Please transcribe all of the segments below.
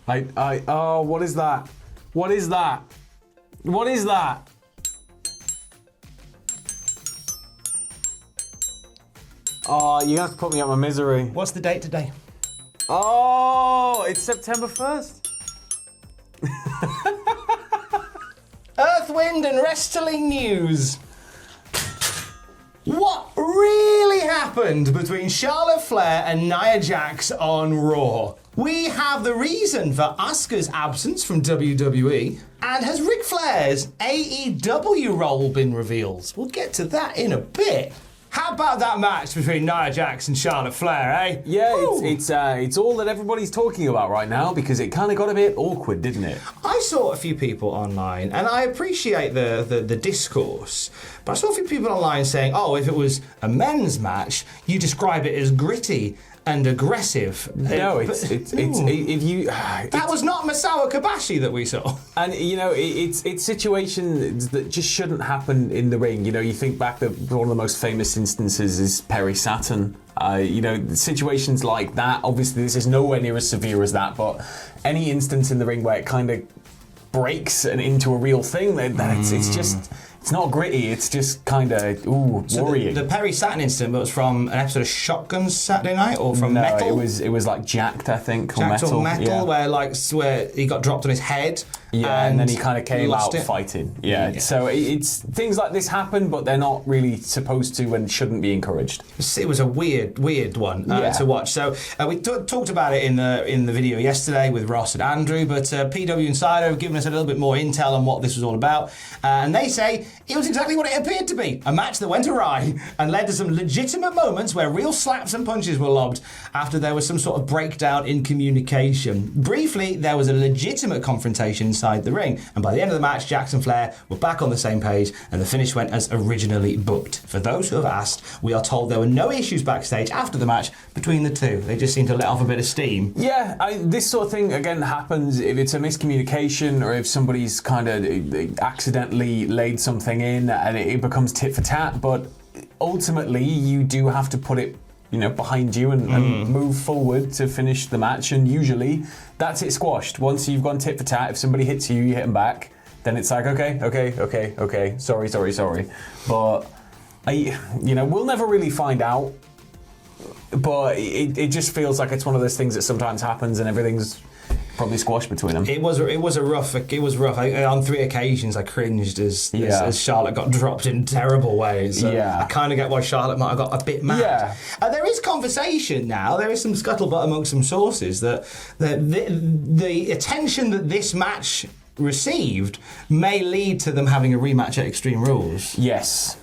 Oh, what is that? What is that? What is that? Oh, you have to put me out my misery. What's the date today? Oh, it's September 1st. Earth, Wind and Wrestling News. What really happened between Charlotte Flair and Nia Jax on Raw? We have the reason for Asuka's absence from WWE. And has Ric Flair's AEW role been revealed? We'll get to that in a bit. How about that match between Nia Jax and Charlotte Flair, eh? Yeah, it's all that everybody's talking about right now because it kind of got a bit awkward, didn't it? I saw a few people online, and I appreciate the discourse, but I saw a few people online saying, oh, if it was a men's match, you describe it as gritty and aggressive. No, if you... That was not Masawa Kobashi that we saw. And, you know, it's situations that just shouldn't happen in the ring. You know, you think back that one of the most famous instances is Perry Saturn. You know, situations like that, obviously this is nowhere near as severe as that, but any instance in the ring where it kind of breaks and into a real thing, then it's just... It's not gritty, it's just kind of, worrying. The Perry Saturn incident was from an episode of Shotguns Saturday Night, or from Metal? No, it was like Jacked, I think, or Jacked Metal. Or Metal, yeah. where he got dropped on his head. Yeah, and then he kind of came out it. fighting. Yeah. So it's things like this happen, but they're not really supposed to and shouldn't be encouraged. It was a weird one to watch. So we talked about it in the video yesterday with Ross and Andrew, but PW Insider have given us a little bit more intel on what this was all about, and they say it was exactly what it appeared to be, a match that went awry and led to some legitimate moments where real slaps and punches were lobbed after there was some sort of breakdown in communication. Briefly, there was a legitimate confrontation inside the ring, and by the end of the match, Jax and Flair were back on the same page, and the finish went as originally booked. For those who have asked, we are told there were no issues backstage after the match between the two. They just seemed to let off a bit of steam. Yeah, this sort of thing, again, happens if it's a miscommunication or if somebody's kind of accidentally laid something in and it becomes tit for tat, but ultimately you do have to put it behind you and move forward to finish the match, and usually that's it squashed. Once you've gone tit for tat, if somebody hits you, you hit them back, then it's like, okay, sorry. But, we'll never really find out, but it just feels like it's one of those things that sometimes happens and everything's probably squashed between them. It was rough. On 3 occasions I cringed as Charlotte got dropped in terrible ways. I kind of get why Charlotte might have got a bit mad. Yeah. There is conversation now. There is some scuttlebutt amongst some sources that the attention that this match received may lead to them having a rematch at Extreme Rules. Yes.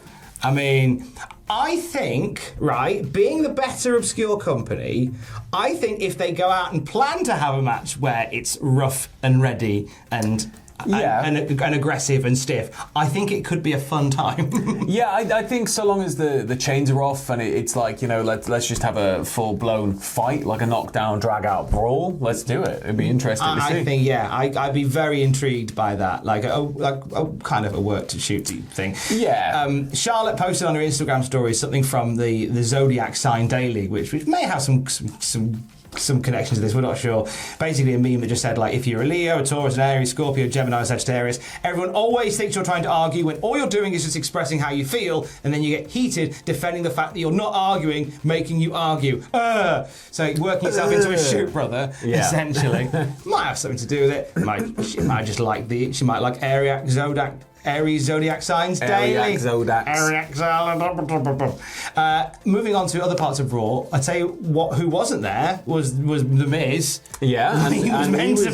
I mean, I think, being the better obscure company, I think if they go out and plan to have a match where it's rough and ready and aggressive and stiff, I think it could be a fun time. I think so long as the chains are off and it's like, let's just have a full-blown fight, like a knockdown, drag-out brawl. Let's do it. It'd be interesting to see. I think, I'd be very intrigued by that, like a kind of a work-to-shoot thing. Yeah. Charlotte posted on her Instagram story something from the Zodiac Sign Daily, which may have some connection to this, we're not sure. Basically a meme that just said, like, if you're a Leo, a Taurus, an Aries, Scorpio, Gemini, Sagittarius, everyone always thinks you're trying to argue when all you're doing is just expressing how you feel, and then you get heated defending the fact that you're not arguing, making you argue. So working yourself into a shoot, brother, essentially. Might have something to do with it. She might just like Aries Zodiac Signs Daily. Moving on to other parts of Raw, I'd say who wasn't there was The Miz. Yeah, he was meant to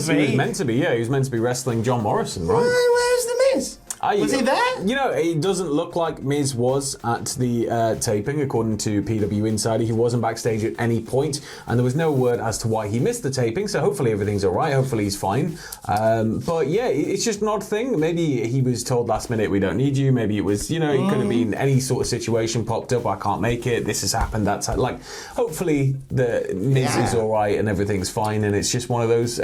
be. He was meant to be wrestling John Morrison, right? Where's The Miz? Was he there? It doesn't look like Miz was at the taping, according to PW Insider. He wasn't backstage at any point, and there was no word as to why he missed the taping, so hopefully everything's all right. Hopefully he's fine. But yeah, it's just an odd thing. Maybe he was told last minute, we don't need you. Maybe it was, it could have been any sort of situation popped up. I can't make it. This has happened. That's like, hopefully the Miz is all right and everything's fine, and it's just one of those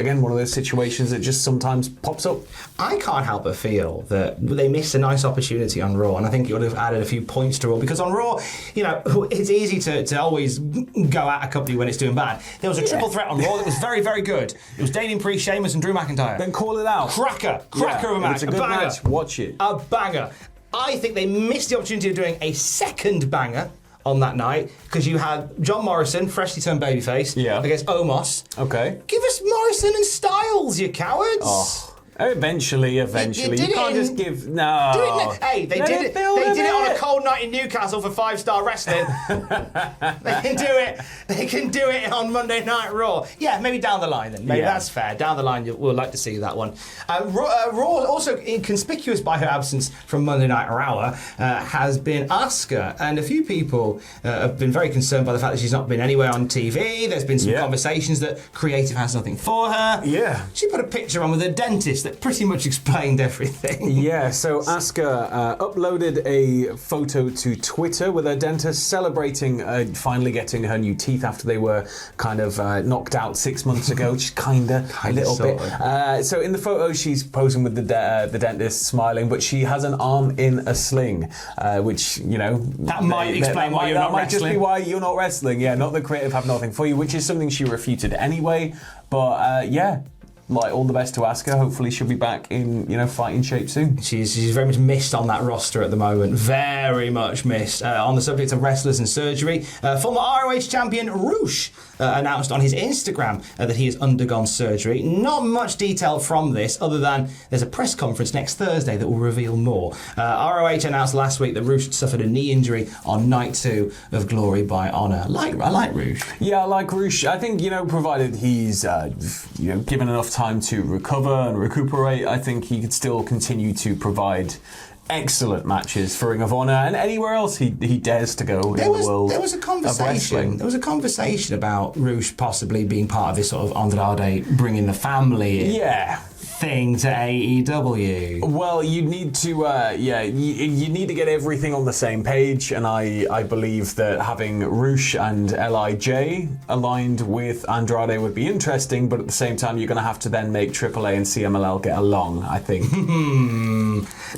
situations that just sometimes pops up. I can't help but feel that they missed a nice opportunity on Raw, and I think it would have added a few points to Raw, because on Raw, you know, it's easy to always go at a company when it's doing bad. There was a triple threat on Raw that was very, very good. It was Damien Priest, Sheamus, and Drew McIntyre. Then call it out. Cracker of a match. It's a good match. Watch it. A banger. I think they missed the opportunity of doing a second banger on that night, because you had John Morrison, freshly turned babyface, against Omos. Okay. Give us Morrison and Styles, you cowards. Oh. Eventually. You can't just give... No. Hey, they did it on a cold night in Newcastle for 5-star wrestling. They can do it. They can do it on Monday Night Raw. Yeah, maybe down the line then. Maybe that's fair. Down the line, we'll like to see that one. Raw, also inconspicuous by her absence from Monday Night Raw, has been Asuka. And a few people have been very concerned by the fact that she's not been anywhere on TV. There's been some conversations that creative has nothing for her. Yeah. She put a picture on with a dentist that pretty much explained everything. Yeah, so Asuka uploaded a photo to Twitter with her dentist celebrating finally getting her new teeth after they were kind of knocked out 6 months ago, just kinda a little bit. So in the photo, she's posing with the dentist, smiling, but she has an arm in a sling, which, you know... That might explain why you're not wrestling. That might just be why you're not wrestling, not the creative have nothing for you, which is something she refuted anyway, but like, all the best to Asuka. Hopefully she'll be back in, fighting shape soon. She's very much missed on that roster at the moment. Very much missed. On the subject of wrestlers and surgery, former ROH champion Roosh announced on his Instagram that he has undergone surgery. Not much detail from this, other than there's a press conference next Thursday that will reveal more. ROH announced last week that Roosh suffered a knee injury on night 2 of Glory by Honor. I like Roosh. Yeah, I like Roosh. I think, provided he's, given enough time to recover and recuperate, I think he could still continue to provide excellent matches for Ring of Honor and anywhere else he dares to go in the world. There was a conversation. There was a conversation about Roosh possibly being part of this sort of Andrade bringing the family thing to AEW. Well, you need to, you need to get everything on the same page, and I believe that having Roosh and LIJ aligned with Andrade would be interesting, but at the same time, you're going to have to then make AAA and CMLL get along, I think.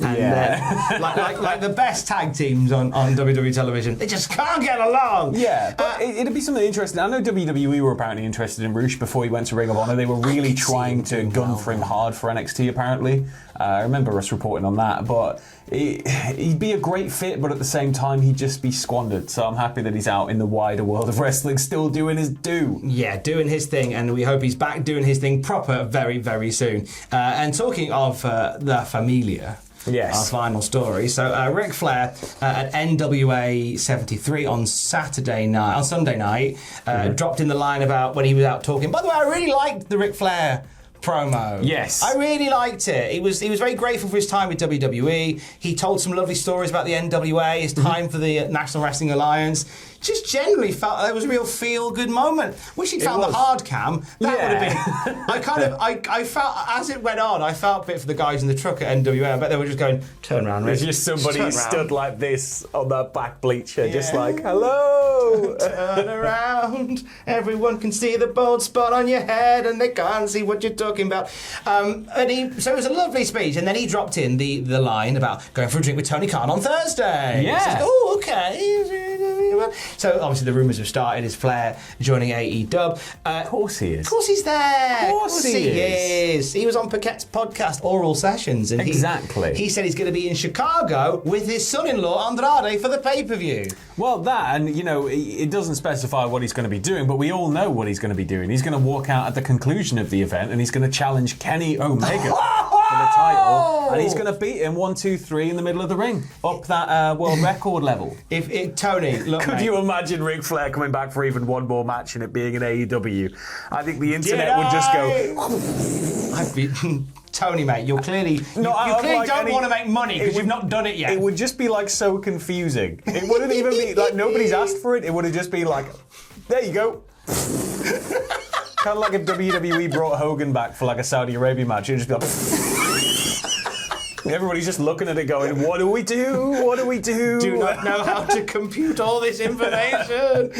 Like the best tag teams on WWE television, they just can't get along. Yeah, but it'd be something interesting. I know WWE were apparently interested in Roosh before he went to Ring of Honor. They were really trying to gun for him hard for NXT, apparently. I remember us reporting on that, but he'd be a great fit, but at the same time, he'd just be squandered. So I'm happy that he's out in the wider world of wrestling, still doing his due. Yeah, doing his thing, and we hope he's back doing his thing proper very, very soon. And talking of La Familia, our final story. So Ric Flair at NWA 73 on Sunday night, dropped in the line about when he was out talking. By the way, I really liked the Ric Flair promo. Yes. I really liked it. He was very grateful for his time with WWE. He told some lovely stories about the NWA, his time for the National Wrestling Alliance. Just generally felt that it was a real feel-good moment. Wish he'd found the hard cam. That would have been... I felt, as it went on, I felt a bit for the guys in the truck at NWA. I bet they were just going, turn around, Rick. There's just somebody stood like this on that back bleacher, just like, hello! Turn around. Everyone can see the bald spot on your head and they can't see what you're talking about. So it was a lovely speech, and then he dropped in the line about going for a drink with Tony Khan on Thursday. Yeah. Says, oh, okay. So obviously the rumours have started. Is Flair joining AEW? Of course he is. Of course he's there. Of course he is. He was on Paquette's podcast, Oral Sessions, and he said he's going to be in Chicago with his son-in-law Andrade for the pay-per-view. Well, that, and it doesn't specify what he's going to be doing, but we all know what he's going to be doing. He's going to walk out at the conclusion of the event, and he's going to challenge Kenny Omega for the title, and he's going to beat him 1, 2, 3 in the middle of the ring, up that world record level. Tony, look, could you imagine Ric Flair coming back for even one more match and it being an AEW? I think the internet would just go. Tony, mate, you clearly don't want to make money because you've not done it yet. It would just be like so confusing. It wouldn't even be like nobody's asked for it. It would have just been like, there you go. Kind of like if WWE brought Hogan back for like a Saudi Arabia match. It'd just be like, everybody's just looking at it going, what do we do? What do we do? Do not know how to compute all this information.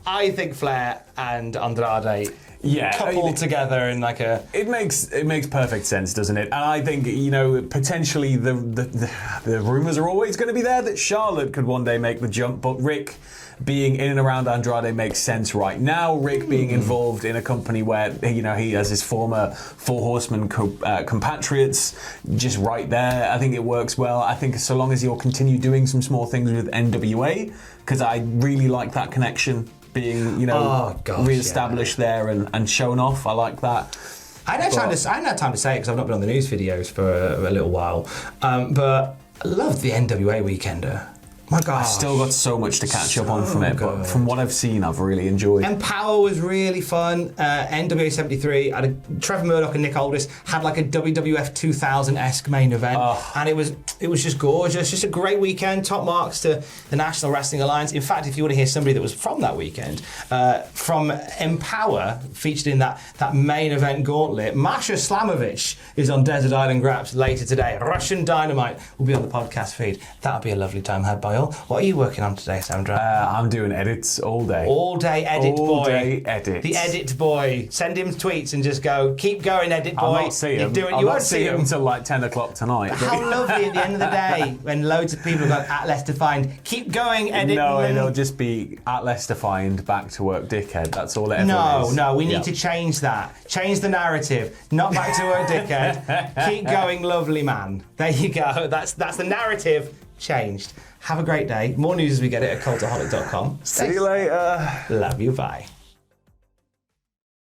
I think Flair and Andrade Yeah, coupled together in like a... It makes perfect sense, doesn't it? And I think, potentially the rumours are always going to be there that Charlotte could one day make the jump, but Rick being in and around Andrade makes sense right now. Rick being involved in a company where, he has his former Four Horsemen compatriots just right there. I think it works well. I think so long as he'll continue doing some small things with NWA, because I really like that connection being, re-established there and shown off. I like that. I haven't had time to say it because I've not been on the news videos for a little while. But I love the NWA Weekender. My God, I've still got so much to catch up on from it, but from what I've seen, I've really enjoyed. Empower was really fun. NWA 73, Trevor Murdoch and Nick Aldis had like a WWF 2000-esque main event, and it was just gorgeous. Just a great weekend. Top marks to the National Wrestling Alliance. In fact, if you want to hear somebody that was from that weekend, from Empower, featured in that main event gauntlet, Masha Slamovich is on Desert Island Graps later today. Russian Dynamite will be on the podcast feed. That'll be a lovely time had by all. What are you working on today, Sandra? I'm doing edits all day. All day edit boy. All day edit. The edit boy. Send him tweets and just go, keep going, edit boy. I'll not see him. You won't see him until like 10 o'clock tonight. How lovely at the end of the day when loads of people have gone at less defined. Keep going, edit. No, it'll just be at less defined, back to work, dickhead. That's all it ever is. No, we need to change that. Change the narrative. Not back to work, dickhead. Keep going, lovely man. There you go. That's the narrative changed. Have a great day. More news as we get it at cultaholic.com. See you later. Love you. Bye.